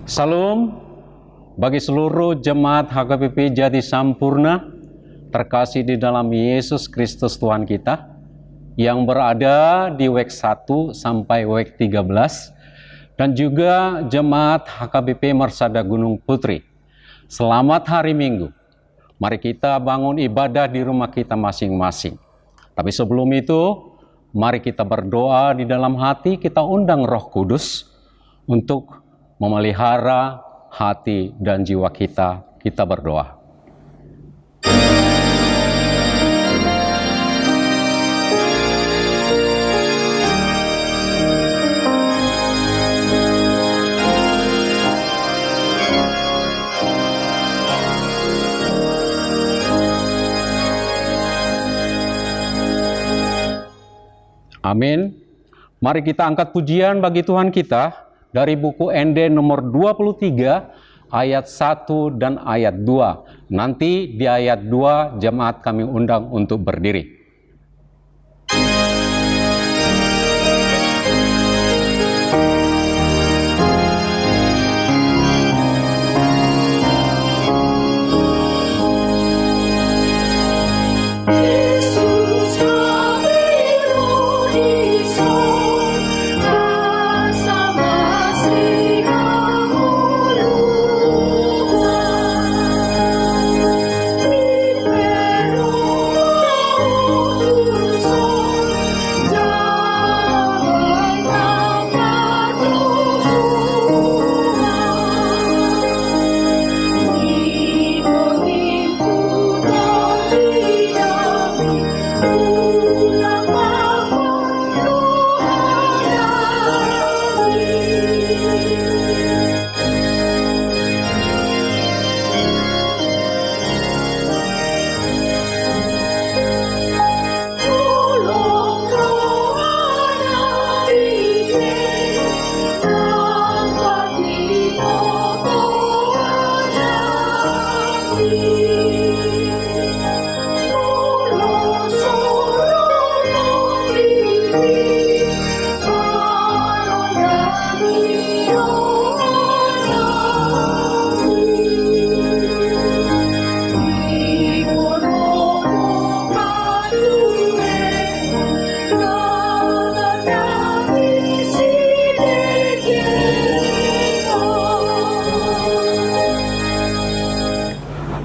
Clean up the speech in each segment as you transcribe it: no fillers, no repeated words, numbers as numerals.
Salam bagi seluruh jemaat HKBP Jati Sampurna terkasih di dalam Yesus Kristus Tuhan kita yang berada di WEK 1 sampai WEK 13 dan juga jemaat HKBP Marsada Gunung Putri. Selamat hari Minggu. Mari kita bangun ibadah di rumah kita masing-masing. Tapi sebelum itu, mari kita berdoa di dalam hati, kita undang Roh Kudus untuk memelihara hati dan jiwa kita. Kita berdoa. Amin. Mari kita angkat pujian bagi Tuhan kita dari buku ND nomor 23 ayat 1 dan ayat 2. Nanti di ayat 2 jemaat kami undang untuk berdiri.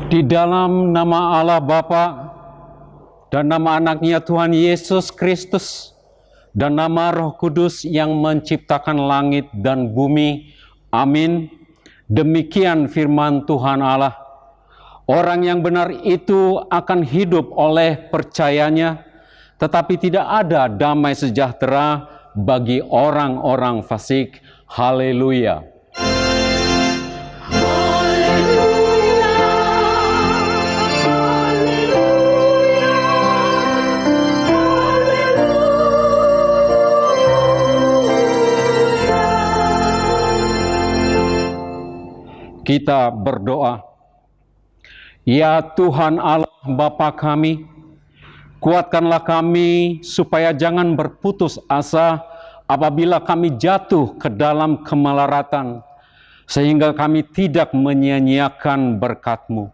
Di dalam nama Allah Bapa dan nama anaknya Tuhan Yesus Kristus dan nama Roh Kudus yang menciptakan langit dan bumi. Amin. Demikian firman Tuhan Allah. Orang yang benar itu akan hidup oleh percayanya, tetapi tidak ada damai sejahtera bagi orang-orang fasik. Haleluya. Kita berdoa. Ya Tuhan Allah Bapa kami, kuatkanlah kami supaya jangan berputus asa apabila kami jatuh ke dalam kemelaratan, sehingga kami tidak menyia-nyiakan berkat-Mu.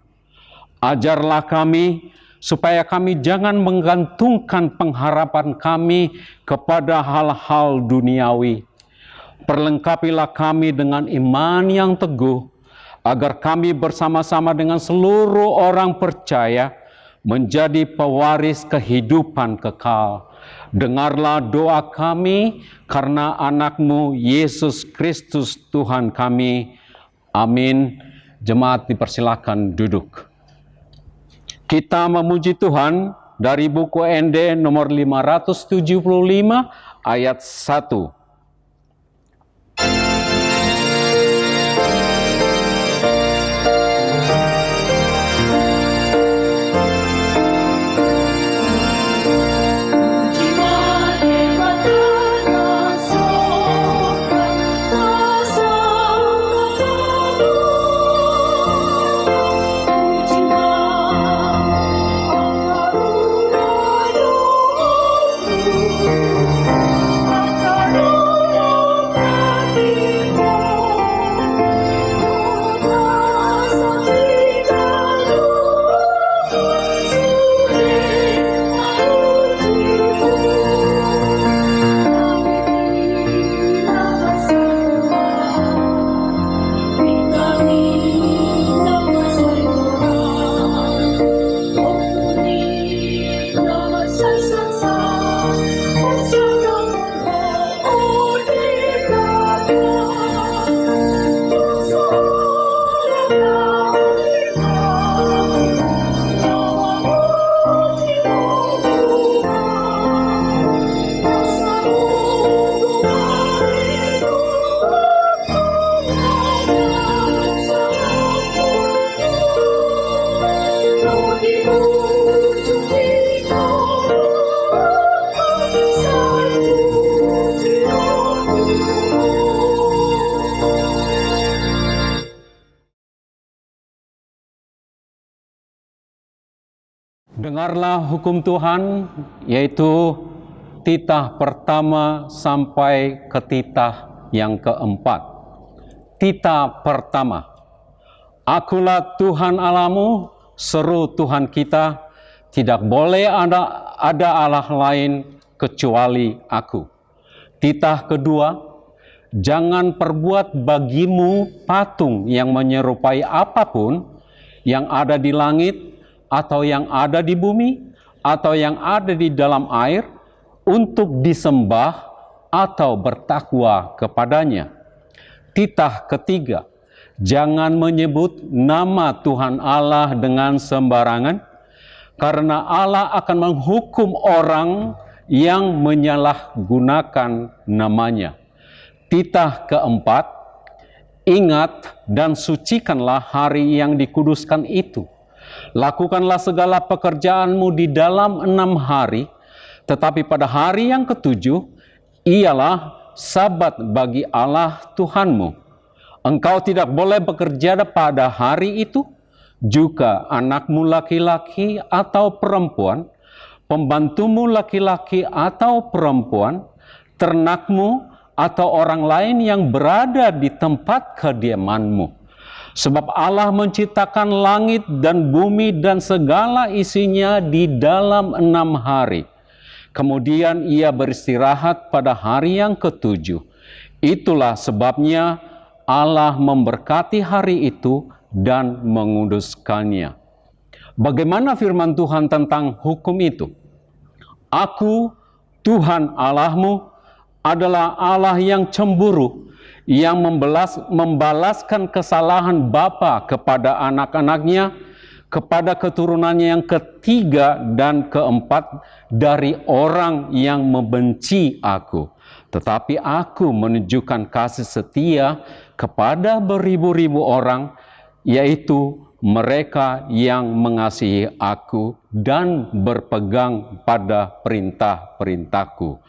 Ajarlah kami supaya kami jangan menggantungkan pengharapan kami kepada hal-hal duniawi. Perlengkapilah kami dengan iman yang teguh, agar kami bersama-sama dengan seluruh orang percaya menjadi pewaris kehidupan kekal. Dengarlah doa kami karena anak-Mu Yesus Kristus Tuhan kami. Amin. Jemaat dipersilakan duduk. Kita memuji Tuhan dari buku ND nomor 575 ayat 1. Aduh. Dengarlah hukum Tuhan, yaitu titah pertama sampai ke titah yang keempat. Titah pertama, Akulah Tuhan Allahmu, seru Tuhan kita, tidak boleh ada Allah lain kecuali Aku. Titah kedua, jangan perbuat bagimu patung yang menyerupai apapun yang ada di langit, atau yang ada di bumi, atau yang ada di dalam air, untuk disembah atau bertakwa kepadanya. Titah ketiga, jangan menyebut nama Tuhan Allah dengan sembarangan, karena Allah akan menghukum orang yang menyalahgunakan namanya. Titah keempat, ingat dan sucikanlah hari yang dikuduskan itu. Lakukanlah segala pekerjaanmu di dalam 6 hari, tetapi pada hari yang ketujuh, ialah Sabat bagi Allah Tuhanmu. Engkau tidak boleh bekerja pada hari itu, juga anakmu laki-laki atau perempuan, pembantumu laki-laki atau perempuan, ternakmu, atau orang lain yang berada di tempat kediamanmu. Sebab Allah menciptakan langit dan bumi dan segala isinya di dalam 6 hari. Kemudian ia beristirahat pada hari yang ketujuh. Itulah sebabnya Allah memberkati hari itu dan menguduskannya. Bagaimana firman Tuhan tentang hukum itu? Aku, Tuhan Allahmu, adalah Allah yang cemburu, yang membalaskan kesalahan bapa kepada anak-anaknya, kepada keturunannya yang ketiga dan keempat dari orang yang membenci Aku. Tetapi Aku menunjukkan kasih setia kepada beribu-ribu orang, yaitu mereka yang mengasihi Aku dan berpegang pada perintah-perintahku.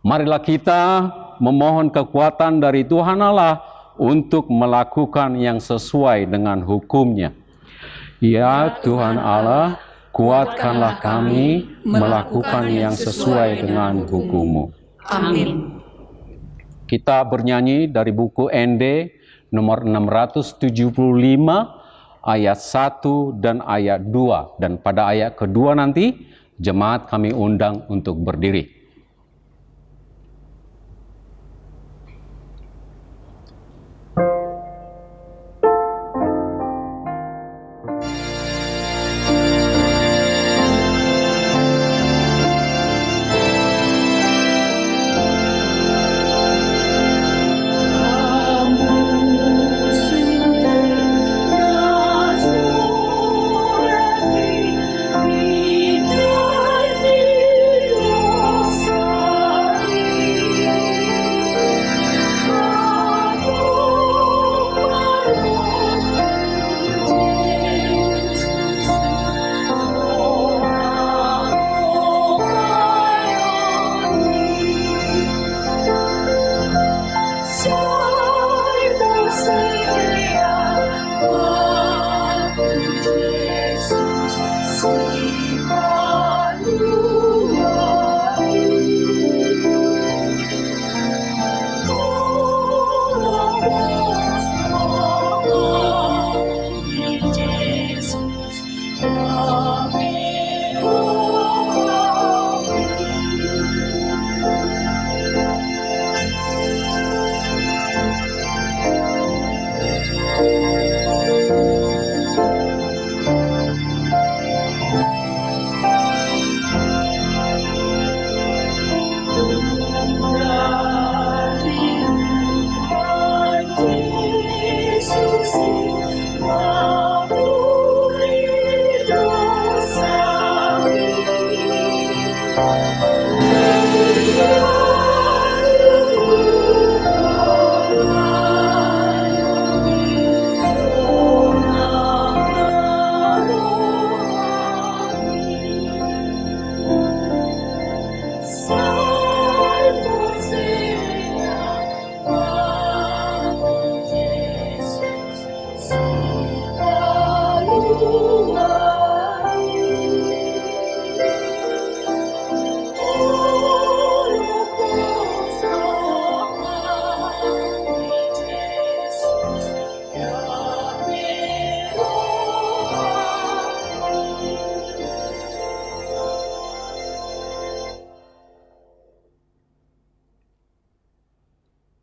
Marilah kita memohon kekuatan dari Tuhan Allah untuk melakukan yang sesuai dengan hukum-Nya. Ya Tuhan Allah, kuatkanlah kami melakukan yang sesuai dengan hukum-Mu. Amin. Kita bernyanyi dari buku ND nomor 675 ayat 1 dan ayat 2. Dan pada ayat kedua nanti jemaat kami undang untuk berdiri.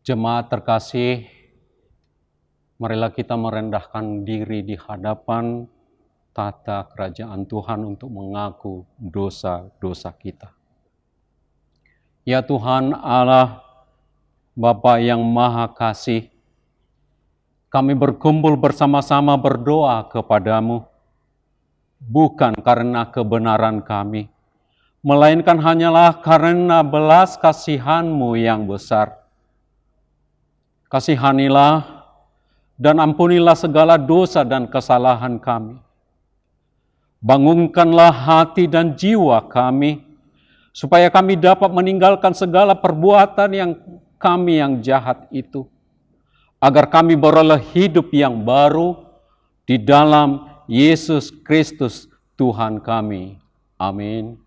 Jemaat terkasih, marilah kita merendahkan diri di hadapan tata kerajaan Tuhan untuk mengaku dosa-dosa kita. Ya Tuhan Allah, Bapa yang Maha Kasih, kami berkumpul bersama-sama berdoa kepadamu, bukan karena kebenaran kami, melainkan hanyalah karena belas kasihan-Mu yang besar. Kasihanilah dan ampunilah segala dosa dan kesalahan kami. Bangunkanlah hati dan jiwa kami, supaya kami dapat meninggalkan segala perbuatan kami yang jahat itu, agar kami beroleh hidup yang baru di dalam Yesus Kristus Tuhan kami. Amin.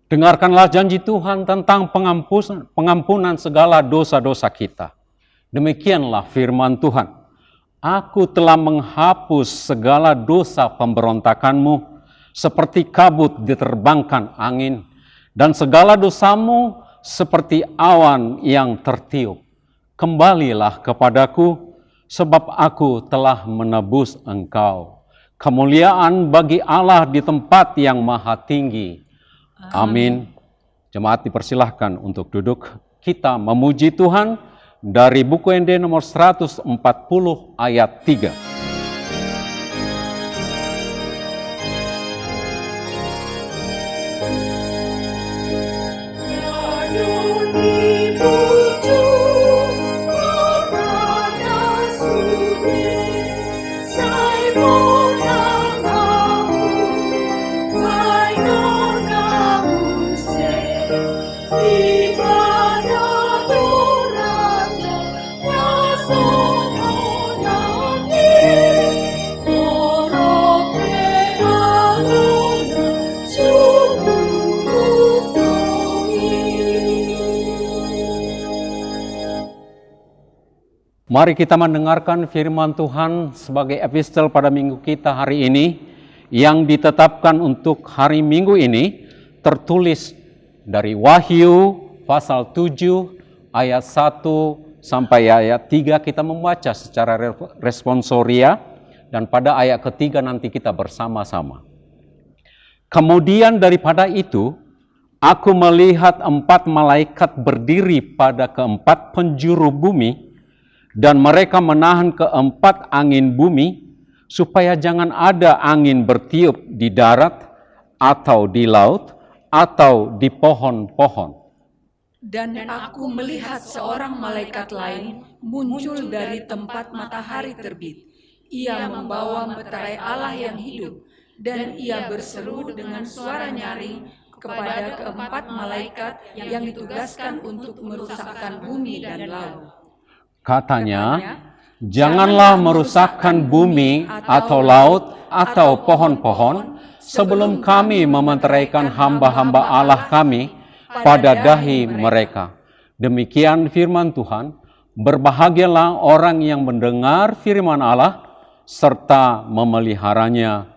Dengarkanlah janji Tuhan tentang pengampunan segala dosa-dosa kita. Demikianlah firman Tuhan. Aku telah menghapus segala dosa pemberontakanmu, seperti kabut diterbangkan angin, dan segala dosamu seperti awan yang tertiup. Kembalilah kepadaku, sebab aku telah menebus engkau. Kemuliaan bagi Allah di tempat yang maha tinggi. Amin. Jemaat dipersilahkan untuk duduk. Kita memuji Tuhan dari buku ND nomor 140 ayat 3. Mari kita mendengarkan firman Tuhan sebagai epistel pada minggu kita hari ini, yang ditetapkan untuk hari Minggu ini, tertulis dari Wahyu pasal 7 ayat 1 sampai ayat 3. Kita membaca secara responsoria, dan pada ayat ketiga nanti kita bersama-sama. Kemudian daripada itu, aku melihat 4 malaikat berdiri pada keempat penjuru bumi, dan mereka menahan keempat angin bumi, supaya jangan ada angin bertiup di darat, atau di laut, atau di pohon-pohon. Dan aku melihat seorang malaikat lain muncul dari tempat matahari terbit. Ia membawa meterai Allah yang hidup, dan ia berseru dengan suara nyaring kepada keempat malaikat yang ditugaskan untuk merusakkan bumi dan laut. Katanya, janganlah merusakkan bumi atau laut atau pohon-pohon sebelum kami memeteraikan hamba-hamba Allah kami pada dahi mereka. Demikian firman Tuhan. Berbahagialah orang yang mendengar firman Allah serta memeliharanya.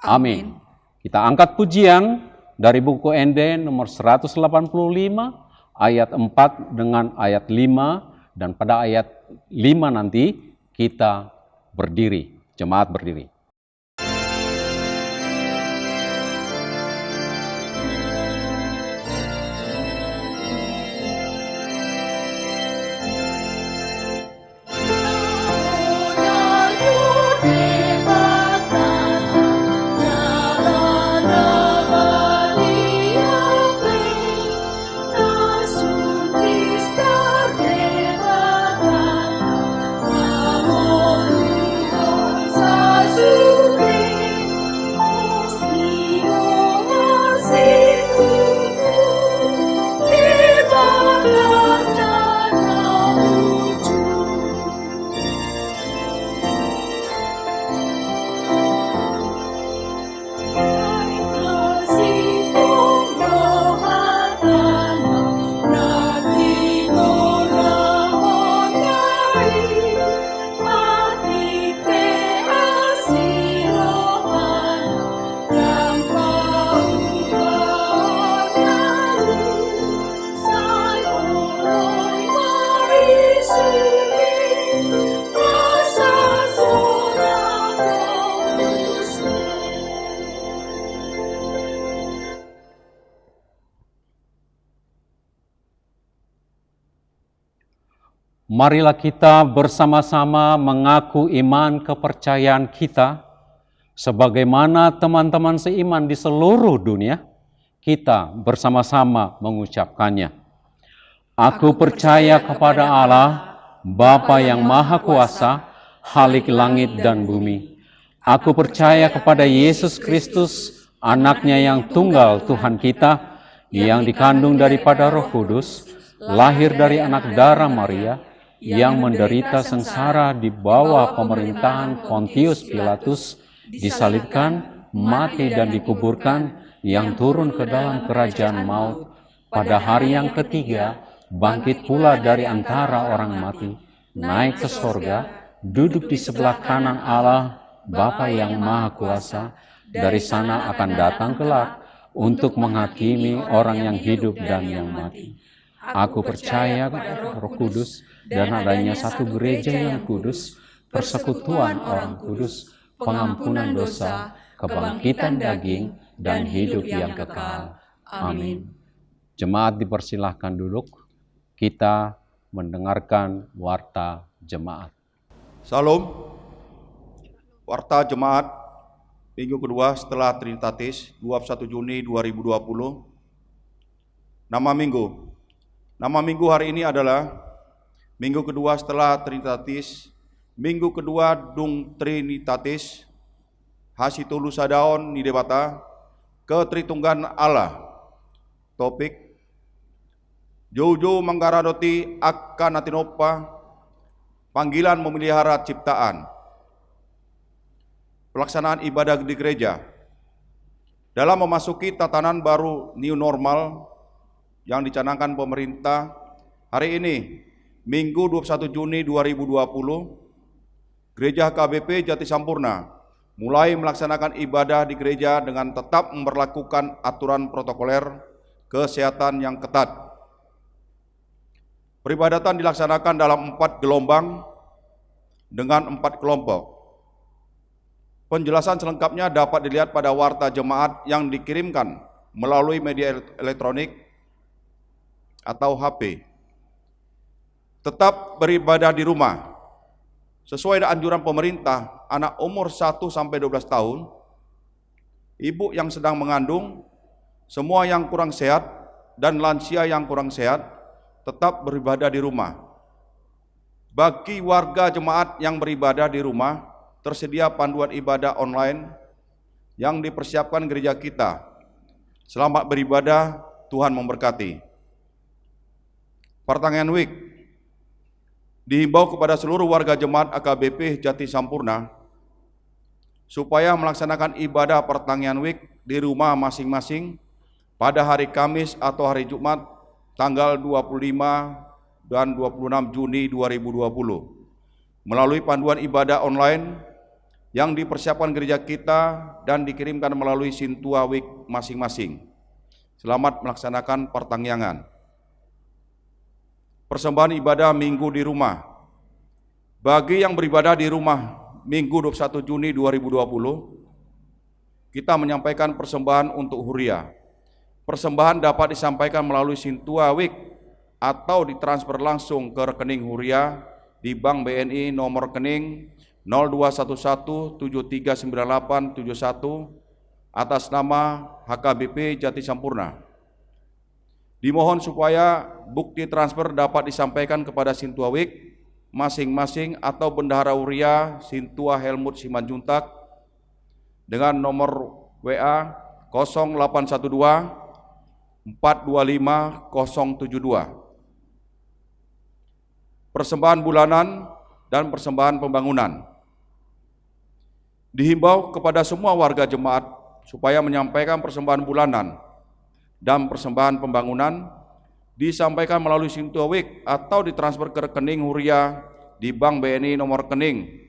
Amin. Kita angkat pujian dari buku ND nomor 185 ayat 4 dengan ayat 5. Dan pada ayat 5 nanti kita berdiri, jemaat berdiri. Yesus Marilah kita bersama-sama mengaku iman kepercayaan kita, sebagaimana teman-teman seiman di seluruh dunia, kita bersama-sama mengucapkannya. Aku percaya kepada Allah, Bapa yang Maha Kuasa, Khalik langit dan bumi. Aku percaya kepada Yesus Kristus, Anaknya yang tunggal Tuhan kita, yang dikandung daripada Roh Kudus, lahir dari anak darah Maria, yang menderita sengsara di bawah pemerintahan Pontius Pilatus, disalibkan, mati dan dikuburkan, yang turun ke dalam kerajaan maut, pada hari yang ketiga, bangkit pula dari antara orang mati, naik ke sorga, duduk di sebelah kanan Allah, Bapa yang Maha Kuasa, dari sana akan datang kelak, untuk menghakimi orang yang hidup dan yang mati. Aku percaya kepada Roh Kudus, dan adanya satu gereja yang kudus, persekutuan orang kudus, pengampunan dosa, kebangkitan daging, dan hidup yang kekal. Amin. Jemaat dipersilahkan duduk, kita mendengarkan warta jemaat. Salam, warta jemaat minggu kedua setelah Trinitatis, 21 Juni 2020. Nama minggu hari ini adalah minggu kedua setelah Trinitatis, minggu kedua Dung Trinitatis, Hasitulu Sadaon Nidebata, Ketritunggan Allah. Topik, Jojo Manggaradoti Akkanatinopa, panggilan memelihara ciptaan. Pelaksanaan ibadah di gereja. Dalam memasuki tatanan baru new normal yang dicanangkan pemerintah, hari ini, Minggu 21 Juni 2020, Gereja HKBP Jati Sampurna mulai melaksanakan ibadah di gereja dengan tetap memperlakukan aturan protokoler kesehatan yang ketat. Peribadatan dilaksanakan dalam 4 gelombang dengan 4 kelompok. Penjelasan selengkapnya dapat dilihat pada warta jemaat yang dikirimkan melalui media elektronik atau HP. Tetap beribadah di rumah. Sesuai dengan anjuran pemerintah, anak umur 1-12 tahun, ibu yang sedang mengandung, semua yang kurang sehat, dan lansia yang kurang sehat, tetap beribadah di rumah. Bagi warga jemaat yang beribadah di rumah, tersedia panduan ibadah online yang dipersiapkan gereja kita. Selamat beribadah, Tuhan memberkati. Pertengahan week, dihimbau kepada seluruh warga jemaat AKBP Jati Sampurna supaya melaksanakan ibadah pertengahan week di rumah masing-masing pada hari Kamis atau hari Jumat tanggal 25 dan 26 Juni 2020 melalui panduan ibadah online yang dipersiapkan gereja kita dan dikirimkan melalui Sintua Week masing-masing. Selamat melaksanakan pertangyangan. Persembahan ibadah minggu di rumah. Bagi yang beribadah di rumah Minggu 21 Juni 2020, kita menyampaikan persembahan untuk Huria. Persembahan dapat disampaikan melalui Sintua Week atau ditransfer langsung ke rekening Huria di Bank BNI nomor rekening 0211739871 atas nama HKBP Jati Sampurna. Dimohon supaya bukti transfer dapat disampaikan kepada Sintua Week masing-masing atau Bendahara Huria Sintua Helmut Simanjuntak dengan nomor WA 0812 425 072. Persembahan bulanan dan persembahan pembangunan. Dihimbau kepada semua warga jemaat supaya menyampaikan persembahan bulanan dan persembahan pembangunan disampaikan melalui Sintua Week atau ditransfer ke rekening Huria di Bank BNI nomor rekening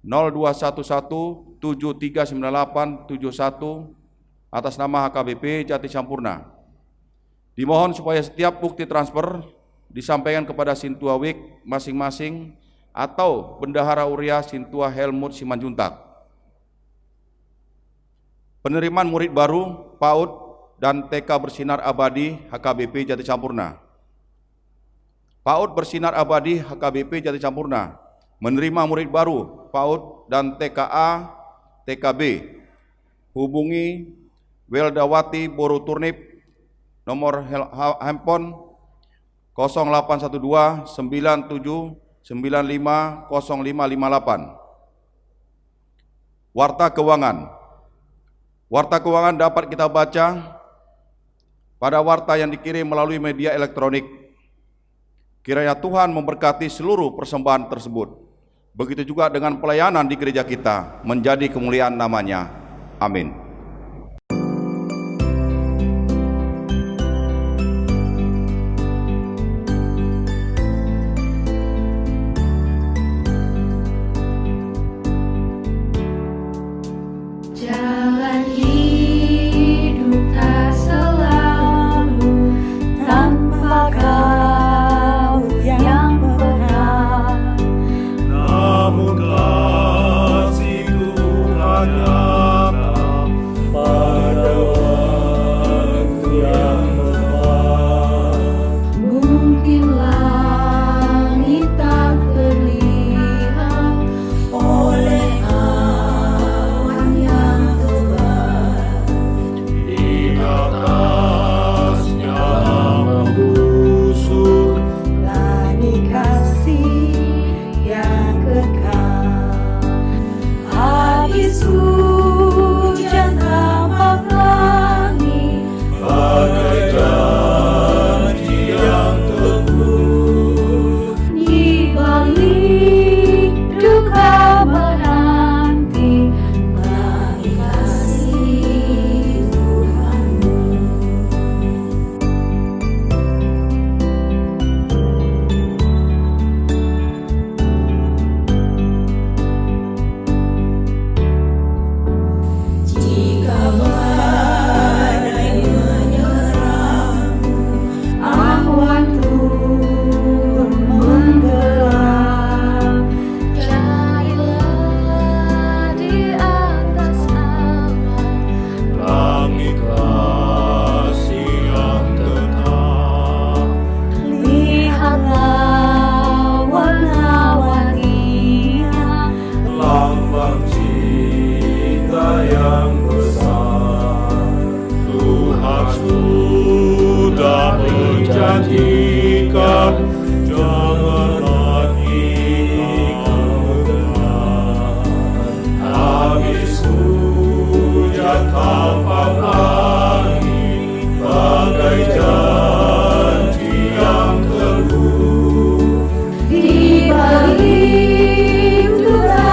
0211739871 atas nama HKBP Jati Sampurna. Dimohon supaya setiap bukti transfer disampaikan kepada Sintua Week masing-masing atau Bendahara Huria Sintua Helmut Simanjuntak. Penerimaan murid baru, PAUD, dan TK Bersinar Abadi HKBP Jati Sampurna. PAUD Bersinar Abadi HKBP Jati Sampurna menerima murid baru PAUD dan TKA TKB. Hubungi Weldawati Boru Turnip, nomor handphone 0812 97 95 0558. Warta Keuangan. Warta keuangan dapat kita baca pada warta yang dikirim melalui media elektronik. Kiranya Tuhan memberkati seluruh persembahan tersebut. Begitu juga dengan pelayanan di gereja kita, menjadi kemuliaan namanya. Amin. Jalan hidup tak selalu tanpa Kau yang benar, namun kasih Tuhan datang pada waktu yang tepat. mungkin langit tak terlihat oleh awan yang tebal. Di atasnya membusuk Langit kasih yang kekal, habis hujan tampak langit, bagai janji yang teguh. di balik duka menanti langit kasih Tuhanmu. Jika badai menyerang, awan turun menggelam, carilah di atas awan, Langit kasih yang tetap. lihatlah warna-warninya, Lambang cinta yang besar. Tuhan sudah menjanjikan, janganlah kita mendengar. Habis hujan tampak langit, bagai janji yang teguh. di balik duka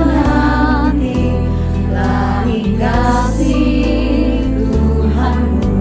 menanti langit kasih Tuhanmu.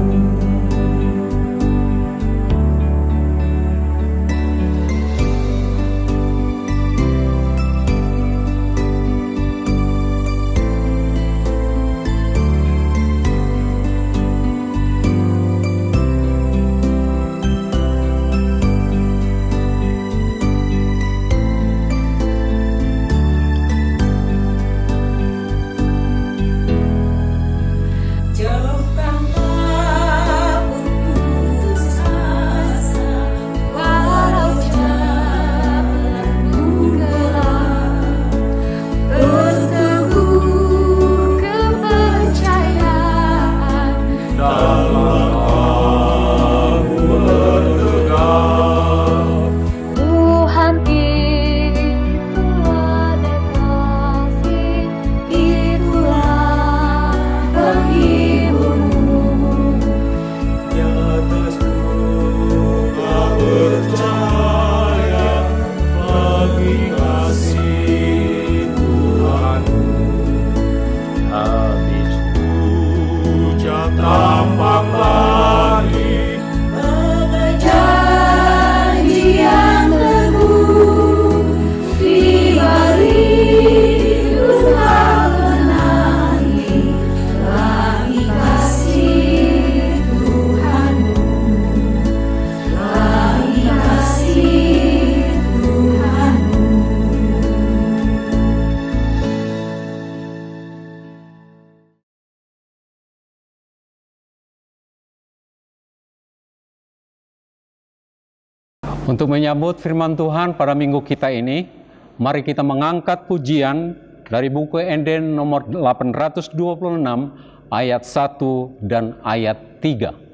Untuk menyambut firman Tuhan pada minggu kita ini, mari kita mengangkat pujian dari buku Enden nomor 826 ayat 1 dan ayat 3.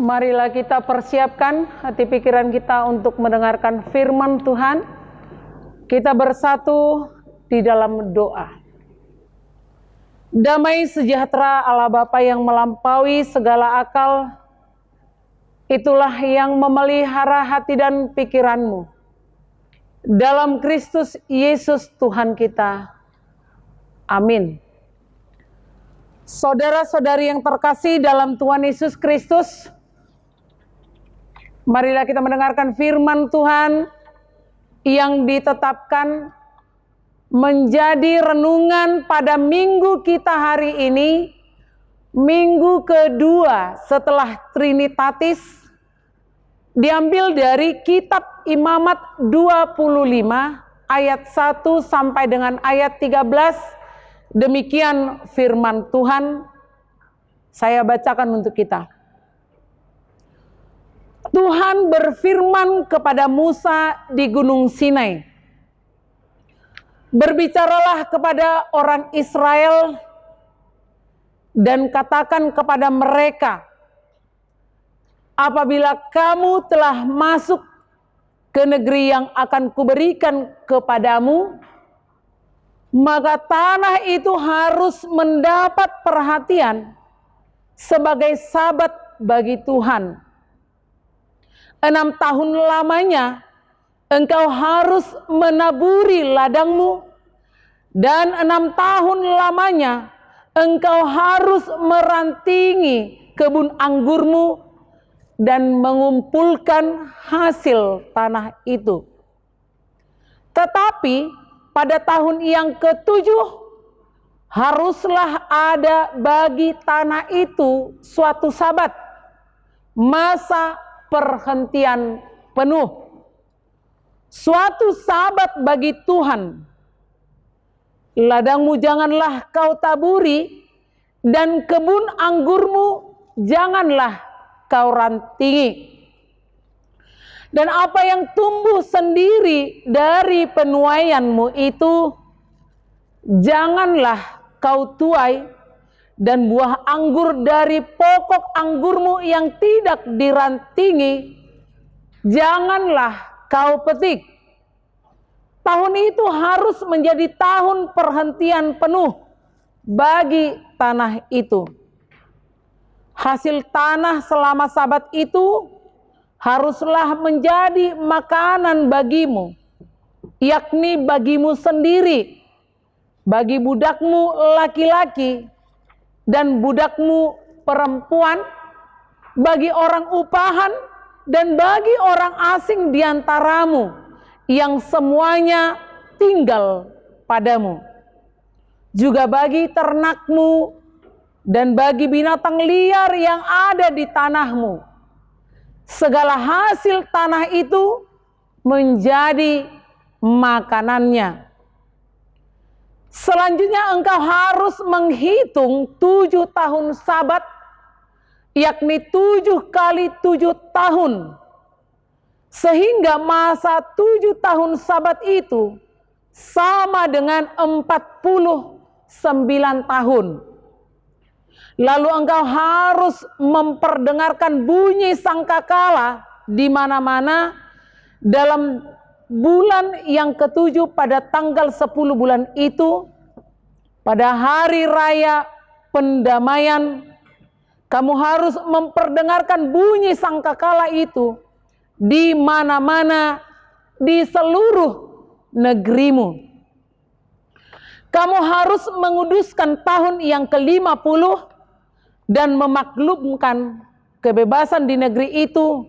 Marilah kita persiapkan hati pikiran kita untuk mendengarkan firman Tuhan. Kita bersatu di dalam doa. Damai sejahtera Allah Bapa yang melampaui segala akal, itulah yang memelihara hati dan pikiranmu. Dalam Kristus Yesus Tuhan kita. Amin. Saudara-saudari yang terkasih dalam Tuhan Yesus Kristus, marilah kita mendengarkan firman Tuhan yang ditetapkan menjadi renungan pada minggu kita hari ini, minggu kedua setelah Trinitatis, diambil dari kitab Imamat 25 ayat 1 sampai dengan ayat 13. Demikian firman Tuhan, saya bacakan untuk kita. Tuhan berfirman kepada Musa di Gunung Sinai, "Berbicaralah kepada orang Israel dan katakan kepada mereka, apabila kamu telah masuk ke negeri yang akan kuberikan kepadamu, maka tanah itu harus mendapat perhatian sebagai sabat bagi Tuhan. 6 tahun lamanya engkau harus menaburi ladangmu, dan 6 tahun lamanya engkau harus merantingi kebun anggurmu dan mengumpulkan hasil tanah itu. Tetapi pada tahun yang ke-7 haruslah ada bagi tanah itu suatu sabat, masa perhentian penuh, suatu sabat bagi Tuhan. Ladangmu janganlah kau taburi, dan kebun anggurmu janganlah kau rantingi. Dan apa yang tumbuh sendiri dari penuaianmu itu janganlah kau tuai, dan buah anggur dari pokok anggurmu yang tidak dirantingi janganlah kau petik. Tahun itu harus menjadi tahun perhentian penuh bagi tanah itu. Hasil tanah selama sabat itu haruslah menjadi makanan bagimu, yakni bagimu sendiri, bagi budakmu laki-laki dan budakmu perempuan, bagi orang upahan dan bagi orang asing di antaramu yang semuanya tinggal padamu. Juga bagi ternakmu dan bagi binatang liar yang ada di tanahmu. Segala hasil tanah itu menjadi makanannya. Selanjutnya engkau harus menghitung 7 tahun Sabat, yakni 7 kali 7 tahun. Sehingga masa 7 tahun Sabat itu sama dengan 49 tahun. Lalu engkau harus memperdengarkan bunyi sangkakala di mana-mana dalam bulan yang ke-7 pada tanggal 10 bulan itu, pada hari raya pendamaian, kamu harus memperdengarkan bunyi sangkakala itu di mana-mana di seluruh negerimu. Kamu harus menguduskan tahun yang ke-50 dan memaklumkan kebebasan di negeri itu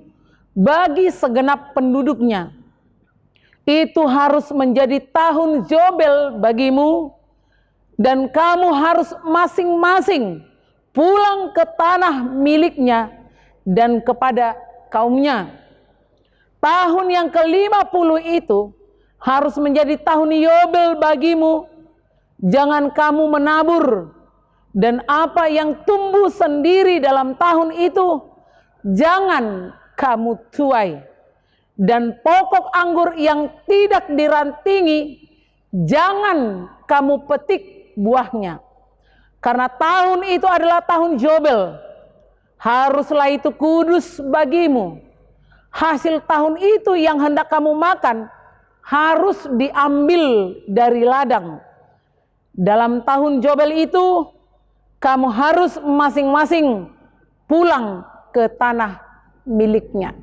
bagi segenap penduduknya. Itu harus menjadi tahun Jobel bagimu, dan kamu harus masing-masing pulang ke tanah miliknya dan kepada kaumnya. Tahun yang ke-50 itu harus menjadi tahun Yobel bagimu. Jangan kamu menabur, dan apa yang tumbuh sendiri dalam tahun itu jangan kamu tuai. Dan pokok anggur yang tidak dirantingi jangan kamu petik buahnya. Karena tahun itu adalah tahun Jobel. Haruslah itu kudus bagimu. Hasil tahun itu yang hendak kamu makan harus diambil dari ladang. Dalam tahun Jobel itu kamu harus masing-masing pulang ke tanah miliknya.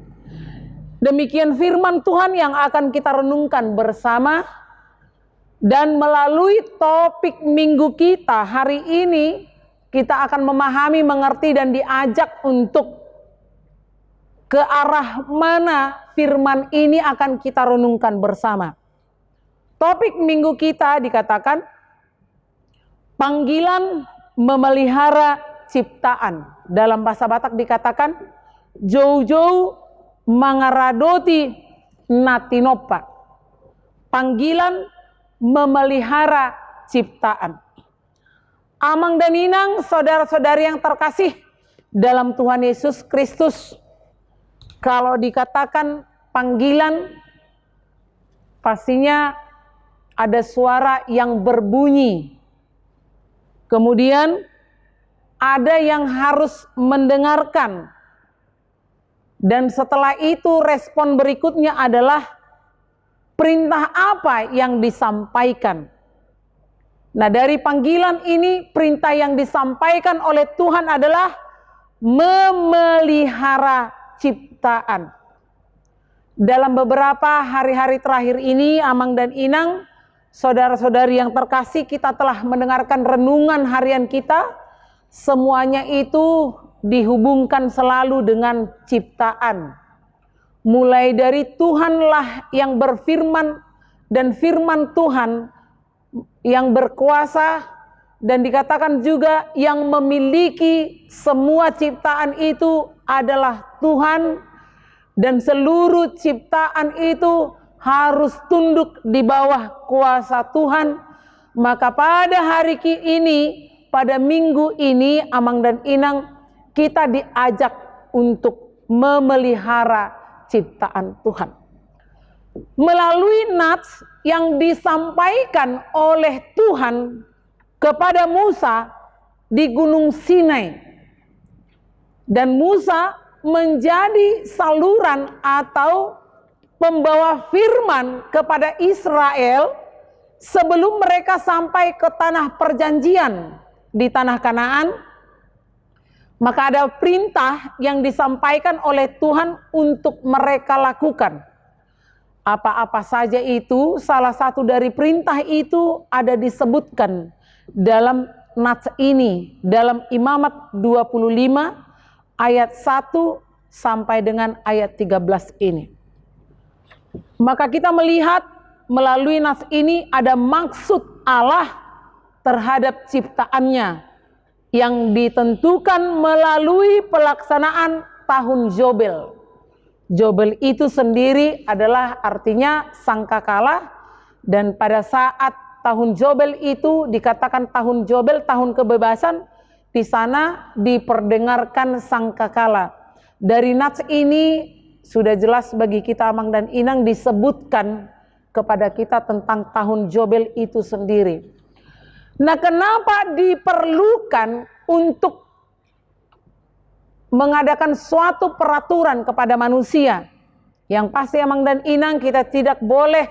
Demikian firman Tuhan yang akan kita renungkan bersama. Dan melalui topik minggu kita hari ini, kita akan memahami, mengerti, dan diajak untuk ke arah mana firman ini akan kita renungkan bersama. Topik minggu kita dikatakan panggilan memelihara ciptaan. Dalam bahasa Batak dikatakan jou-jou mangaradoti natinopa. Panggilan memelihara ciptaan. Amang dan Inang, saudara-saudari yang terkasih dalam Tuhan Yesus Kristus, kalau dikatakan panggilan, pastinya ada suara yang berbunyi. Kemudian ada yang harus mendengarkan. Dan setelah itu respon berikutnya adalah perintah apa yang disampaikan. Nah, dari panggilan ini, perintah yang disampaikan oleh Tuhan adalah memelihara ciptaan. Dalam beberapa hari-hari terakhir ini, Amang dan Inang, saudara-saudari yang terkasih, kita telah mendengarkan renungan harian kita. Semuanya itu dihubungkan selalu dengan ciptaan. Mulai dari Tuhanlah yang berfirman, dan firman Tuhan yang berkuasa, dan dikatakan juga yang memiliki semua ciptaan itu adalah Tuhan, dan seluruh ciptaan itu harus tunduk di bawah kuasa Tuhan. Maka pada hari ini, pada minggu ini, Amang dan Inang, kita diajak untuk memelihara ciptaan Tuhan. Melalui nats yang disampaikan oleh Tuhan kepada Musa di Gunung Sinai. Dan Musa menjadi saluran atau pembawa firman kepada Israel sebelum mereka sampai ke tanah perjanjian di tanah Kanaan. Maka ada perintah yang disampaikan oleh Tuhan untuk mereka lakukan. Apa-apa saja itu, salah satu dari perintah itu ada disebutkan dalam nats ini, dalam Imamat 25 ayat 1 sampai dengan ayat 13 ini. Maka kita melihat melalui nas ini ada maksud Allah terhadap ciptaannya yang ditentukan melalui pelaksanaan tahun Jobel. Jobel itu sendiri adalah artinya sangkakala, dan pada saat tahun Jobel itu dikatakan tahun Jobel, tahun kebebasan, di sana diperdengarkan sangkakala. Dari nats ini sudah jelas bagi kita Amang dan Inang, disebutkan kepada kita tentang tahun Jobel itu sendiri. Nah, kenapa diperlukan untuk mengadakan suatu peraturan kepada manusia? Yang pasti Amang dan Inang, kita tidak boleh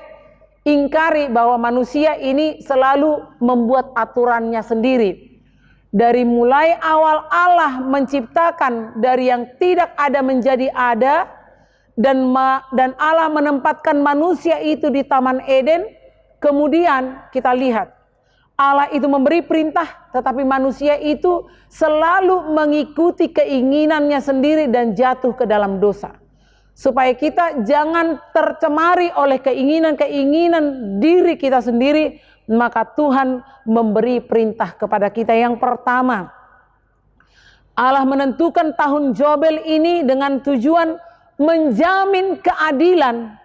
ingkari bahwa manusia ini selalu membuat aturannya sendiri. Dari mulai awal Allah menciptakan dari yang tidak ada menjadi ada, dan Allah menempatkan manusia itu di Taman Eden. Kemudian kita lihat Allah itu memberi perintah, tetapi manusia itu selalu mengikuti keinginannya sendiri dan jatuh ke dalam dosa. Supaya kita jangan tercemari oleh keinginan-keinginan diri kita sendiri, maka Tuhan memberi perintah kepada kita. Yang pertama, Allah menentukan tahun Jobel ini dengan tujuan menjamin keadilan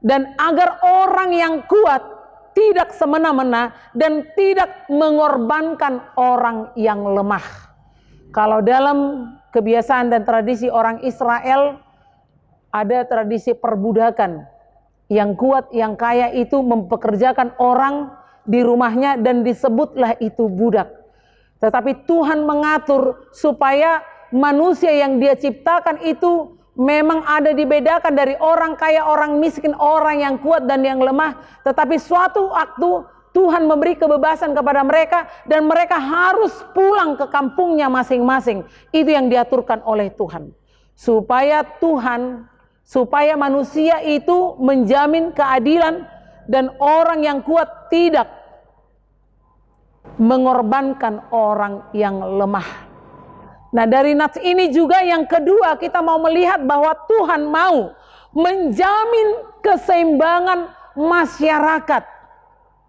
dan agar orang yang kuat tidak semena-mena dan tidak mengorbankan orang yang lemah. Kalau dalam kebiasaan dan tradisi orang Israel, ada tradisi perbudakan. Yang kuat, yang kaya itu mempekerjakan orang di rumahnya dan disebutlah itu budak. Tetapi Tuhan mengatur supaya manusia yang Dia ciptakan itu memang ada dibedakan dari orang kaya, orang miskin, orang yang kuat dan yang lemah. Tetapi suatu waktu Tuhan memberi kebebasan kepada mereka dan mereka harus pulang ke kampungnya masing-masing. Itu yang diaturkan oleh Tuhan. Supaya manusia itu menjamin keadilan dan orang yang kuat tidak mengorbankan orang yang lemah. Nah, dari nats ini juga yang kedua kita mau melihat bahwa Tuhan mau menjamin keseimbangan masyarakat.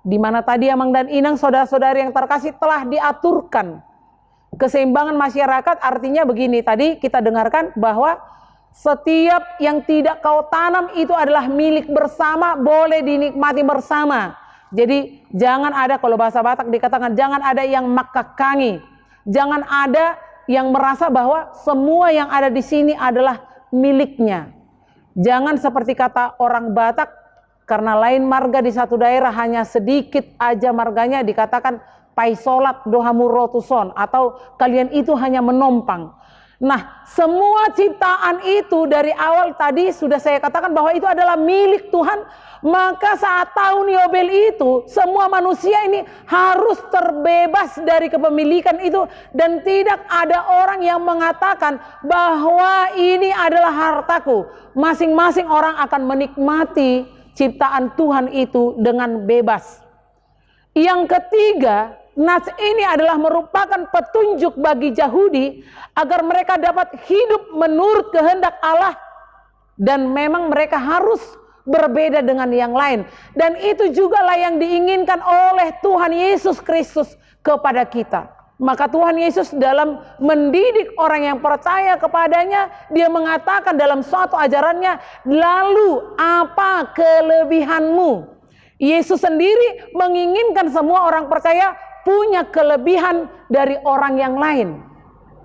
Di mana tadi Amang dan Inang, saudara-saudari yang terkasih, telah diaturkan keseimbangan masyarakat. Artinya begini, tadi kita dengarkan bahwa setiap yang tidak kau tanam itu adalah milik bersama, boleh dinikmati bersama. Jadi jangan ada, kalau bahasa Batak dikatakan, jangan ada yang makakangi. Jangan ada yang merasa bahwa semua yang ada di sini adalah miliknya. Jangan seperti kata orang Batak, karena lain marga di satu daerah hanya sedikit aja marganya, dikatakan paisolat dohamu rotuson, atau kalian itu hanya menompang. Nah, semua ciptaan itu dari awal tadi sudah saya katakan bahwa itu adalah milik Tuhan. Maka saat tahun Yobel itu, semua manusia ini harus terbebas dari kepemilikan itu. Dan tidak ada orang yang mengatakan bahwa ini adalah hartaku. Masing-masing orang akan menikmati ciptaan Tuhan itu dengan bebas. Yang ketiga, nats ini adalah merupakan petunjuk bagi Yahudi agar mereka dapat hidup menurut kehendak Allah, dan memang mereka harus berbeda dengan yang lain. Dan itu jugalah yang diinginkan oleh Tuhan Yesus Kristus kepada kita. Maka Tuhan Yesus dalam mendidik orang yang percaya kepadanya, Dia mengatakan dalam suatu ajarannya, lalu apa kelebihanmu? Yesus sendiri menginginkan semua orang percaya punya kelebihan dari orang yang lain.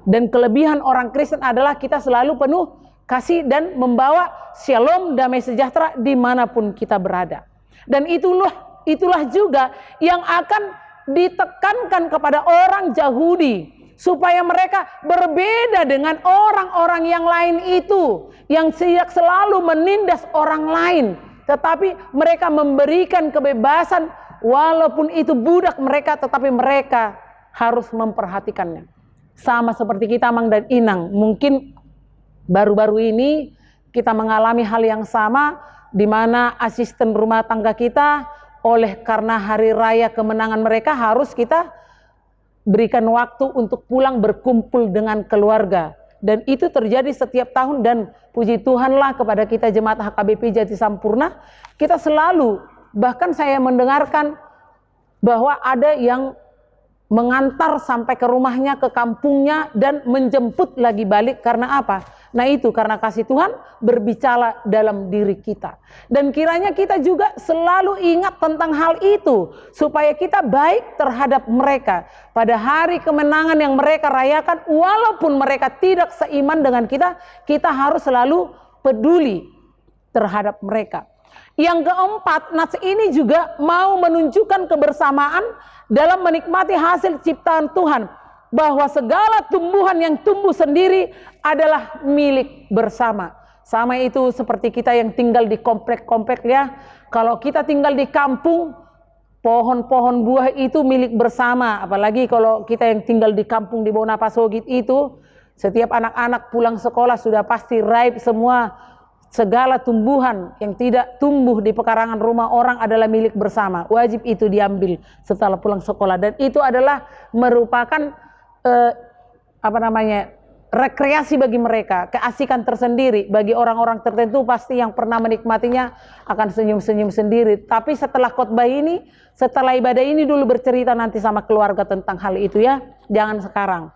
Dan kelebihan orang Kristen adalah kita selalu penuh kasih dan membawa shalom, damai sejahtera dimanapun kita berada. Dan itulah juga yang akan ditekankan kepada orang Yahudi, supaya mereka berbeda dengan orang-orang yang lain itu, yang tidak selalu menindas orang lain, tetapi mereka memberikan kebebasan. Walaupun itu budak mereka, tetapi mereka harus memperhatikannya. Sama seperti kita Amang dan Inang, mungkin baru-baru ini kita mengalami hal yang sama, di mana asisten rumah tangga kita, karena hari raya kemenangan mereka, harus kita berikan waktu untuk pulang berkumpul dengan keluarga. Dan itu terjadi setiap tahun, dan puji Tuhanlah kepada kita jemaat HKBP Jati Sampurna, kita selalu, bahkan saya mendengarkan bahwa ada yang mengantar sampai ke rumahnya, ke kampungnya, dan menjemput lagi balik. Karena apa? Nah itu karena kasih Tuhan berbicara dalam diri kita. Dan kiranya kita juga selalu ingat tentang hal itu, supaya kita baik terhadap mereka. Pada hari kemenangan yang mereka rayakan, walaupun mereka tidak seiman dengan kita, kita harus selalu peduli terhadap mereka. Yang keempat, nats ini juga mau menunjukkan kebersamaan dalam menikmati hasil ciptaan Tuhan, bahwa segala tumbuhan yang tumbuh sendiri adalah milik bersama. Sama itu seperti kita yang tinggal di komplek-komplek ya. Kalau kita tinggal di kampung, pohon-pohon buah itu milik bersama. Apalagi kalau kita yang tinggal di kampung di Bonapasogit itu, setiap anak-anak pulang sekolah sudah pasti ripe semua. Segala tumbuhan yang tidak tumbuh di pekarangan rumah orang adalah milik bersama. Wajib itu diambil setelah pulang sekolah. Dan itu adalah merupakan rekreasi bagi mereka, keasikan tersendiri. Bagi orang-orang tertentu pasti yang pernah menikmatinya akan senyum-senyum sendiri. Tapi setelah khotbah ini, setelah ibadah ini dulu bercerita nanti sama keluarga tentang hal itu ya, jangan sekarang.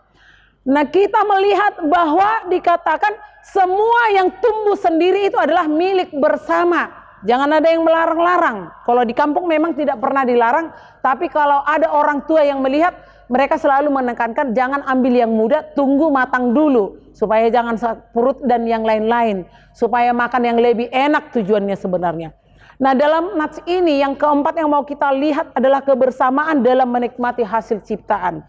Nah kita melihat bahwa dikatakan semua yang tumbuh sendiri itu adalah milik bersama. Jangan ada yang melarang-larang. Kalau di kampung memang tidak pernah dilarang, tapi kalau ada orang tua yang melihat, mereka selalu menekankan jangan ambil yang muda, tunggu matang dulu, supaya jangan purut dan yang lain-lain, supaya makan yang lebih enak tujuannya sebenarnya. Nah dalam nats ini yang keempat yang mau kita lihat adalah kebersamaan dalam menikmati hasil ciptaan.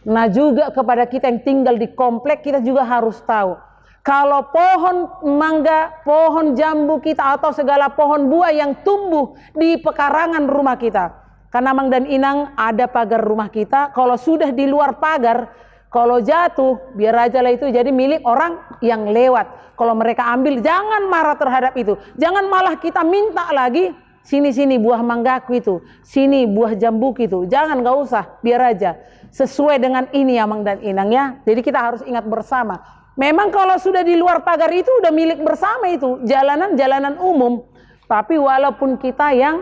Nah juga kepada kita yang tinggal di komplek, kita juga harus tahu, kalau pohon mangga, pohon jambu kita atau segala pohon buah yang tumbuh di pekarangan rumah kita, karena Mang dan Inang ada pagar rumah kita, kalau sudah di luar pagar, kalau jatuh biar aja lah itu jadi milik orang yang lewat. Kalau mereka ambil, jangan marah terhadap itu, jangan malah kita minta lagi, sini buah manggaku itu, sini buah jambuku itu, jangan, gak usah, biar aja sesuai dengan ini ya Mang dan Inang ya. Jadi kita harus ingat bersama, memang kalau sudah di luar pagar itu udah milik bersama, itu jalanan umum. Tapi walaupun kita yang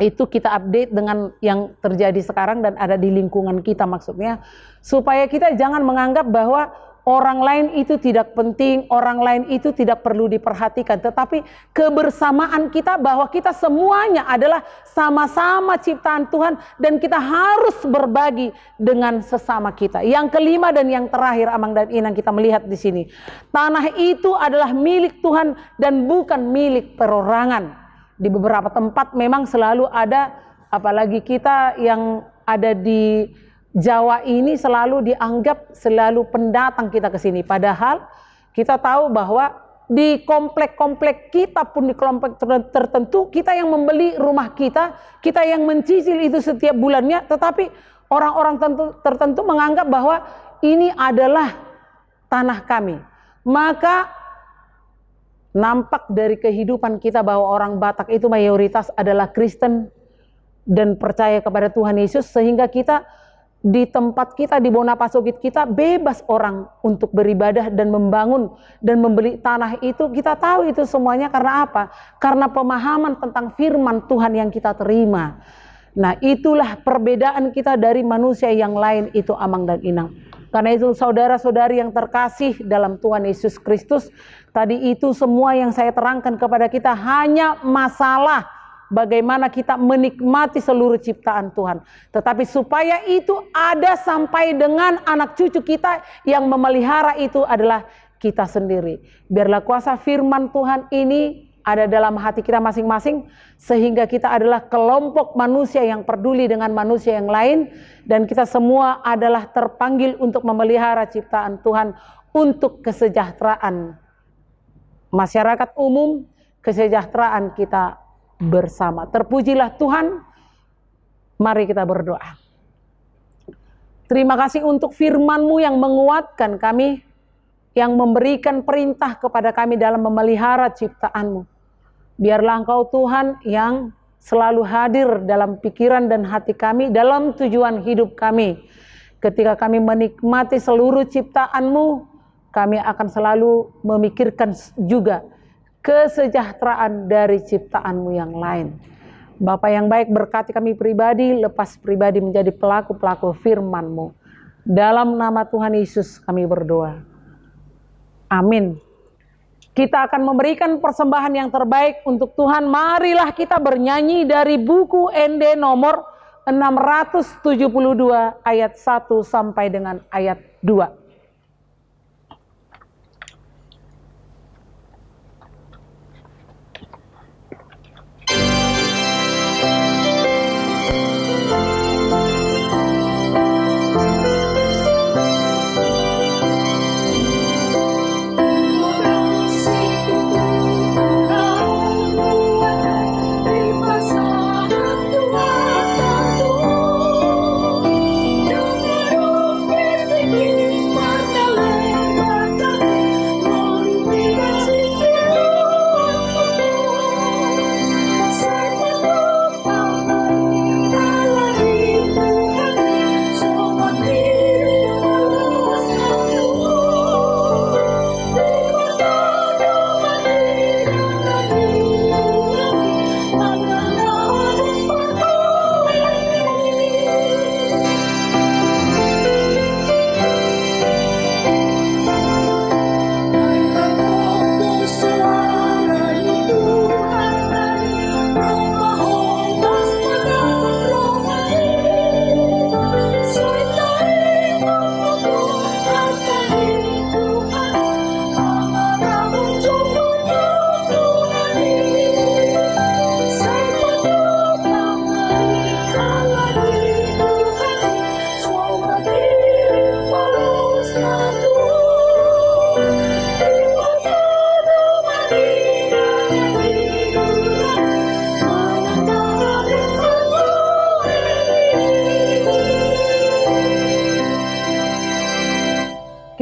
itu kita update dengan yang terjadi sekarang dan ada di lingkungan kita, maksudnya supaya kita jangan menganggap bahwa orang lain itu tidak penting, orang lain itu tidak perlu diperhatikan, tetapi kebersamaan kita bahwa kita semuanya adalah sama-sama ciptaan Tuhan dan kita harus berbagi dengan sesama kita. Yang kelima dan yang terakhir Amang dan Inang, kita melihat di sini, tanah itu adalah milik Tuhan dan bukan milik perorangan. Di beberapa tempat memang selalu ada, apalagi kita yang ada di Jawa ini selalu dianggap selalu pendatang kita ke sini. Padahal kita tahu bahwa di komplek-komplek kita pun, di kelompok tertentu, kita yang membeli rumah kita yang mencicil itu setiap bulannya, tetapi orang-orang tertentu menganggap bahwa ini adalah tanah kami. Maka nampak dari kehidupan kita bahwa orang Batak itu mayoritas adalah Kristen dan percaya kepada Tuhan Yesus, sehingga kita di tempat kita, di Bonapasogit kita, bebas orang untuk beribadah dan membangun dan membeli tanah itu. Kita tahu itu semuanya karena apa? Karena pemahaman tentang firman Tuhan yang kita terima. Nah itulah perbedaan kita dari manusia yang lain itu Amang dan Inang. Karena itu saudara-saudari yang terkasih dalam Tuhan Yesus Kristus, tadi itu semua yang saya terangkan kepada kita hanya masalah bagaimana kita menikmati seluruh ciptaan Tuhan. Tetapi supaya itu ada sampai dengan anak cucu kita, yang memelihara itu adalah kita sendiri. Biarlah kuasa firman Tuhan ini ada dalam hati kita masing-masing, sehingga kita adalah kelompok manusia yang peduli dengan manusia yang lain, dan kita semua adalah terpanggil untuk memelihara ciptaan Tuhan untuk kesejahteraan masyarakat umum, kesejahteraan kita bersama. Terpujilah Tuhan. Mari kita berdoa. Terima kasih untuk firman-Mu yang menguatkan kami, yang memberikan perintah kepada kami dalam memelihara ciptaan-Mu. Biarlah Engkau Tuhan yang selalu hadir dalam pikiran dan hati kami, dalam tujuan hidup kami. Ketika kami menikmati seluruh ciptaan-Mu, kami akan selalu memikirkan juga kesejahteraan dari ciptaan-Mu yang lain. Bapa yang baik, berkati kami pribadi, lepas pribadi menjadi pelaku-pelaku firman-Mu. Dalam nama Tuhan Yesus kami berdoa. Amin. Kita akan memberikan persembahan yang terbaik untuk Tuhan. Marilah kita bernyanyi dari buku ND nomor 672 ayat 1 sampai dengan ayat 2.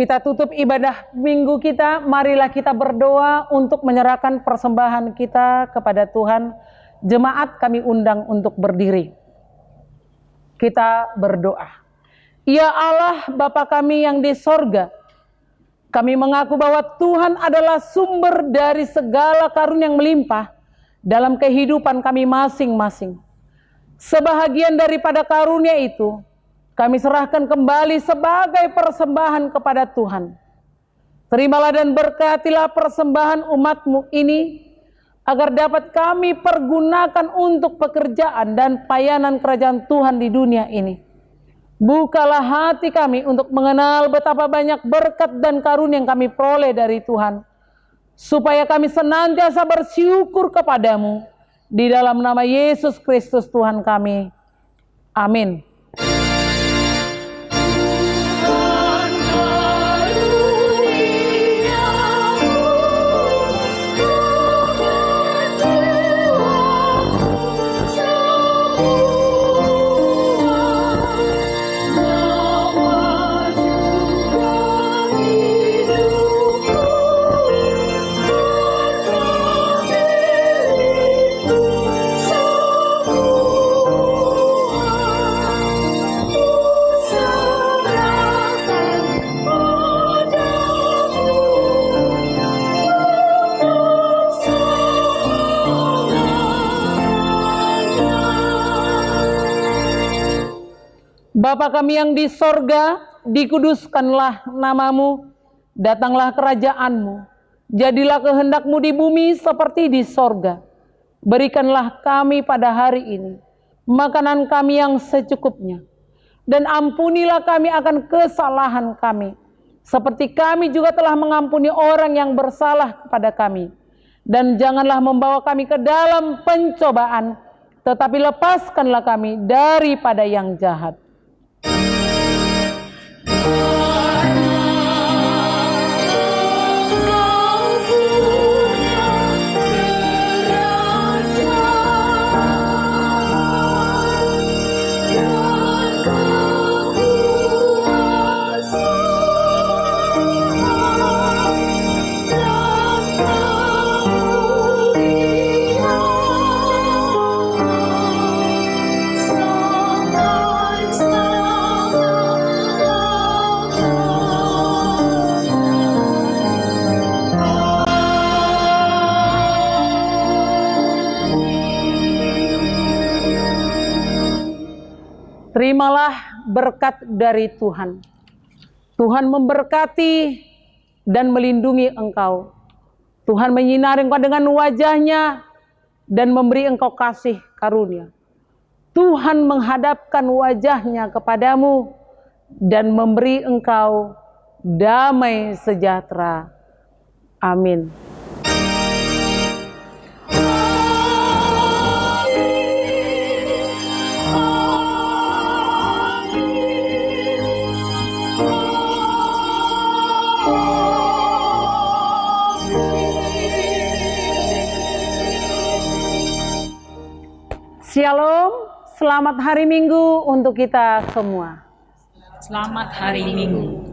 Kita tutup ibadah minggu kita, marilah kita berdoa untuk menyerahkan persembahan kita kepada Tuhan. Jemaat kami undang untuk berdiri. Kita berdoa. Ya Allah, Bapa kami yang di sorga, kami mengaku bahwa Tuhan adalah sumber dari segala karunia yang melimpah dalam kehidupan kami masing-masing. Sebahagian daripada karunia itu, kami serahkan kembali sebagai persembahan kepada Tuhan. Terimalah dan berkatilah persembahan umat-Mu ini, agar dapat kami pergunakan untuk pekerjaan dan pelayanan kerajaan Tuhan di dunia ini. Bukalah hati kami untuk mengenal betapa banyak berkat dan karunia yang kami peroleh dari Tuhan, supaya kami senantiasa bersyukur kepadamu. Di dalam nama Yesus Kristus Tuhan kami. Amin. Bapa kami yang di sorga, dikuduskanlah namamu, datanglah kerajaan-Mu, jadilah kehendak-Mu di bumi seperti di sorga. Berikanlah kami pada hari ini makanan kami yang secukupnya, dan ampunilah kami akan kesalahan kami, seperti kami juga telah mengampuni orang yang bersalah kepada kami. Dan janganlah membawa kami ke dalam pencobaan, tetapi lepaskanlah kami daripada yang jahat. Sampai terimalah berkat dari Tuhan. Tuhan memberkati dan melindungi engkau. Tuhan menyinari engkau dengan wajah-Nya dan memberi engkau kasih karunia. Tuhan menghadapkan wajah-Nya kepadamu dan memberi engkau damai sejahtera. Amin. Shalom, selamat hari Minggu untuk kita semua. Selamat hari Minggu.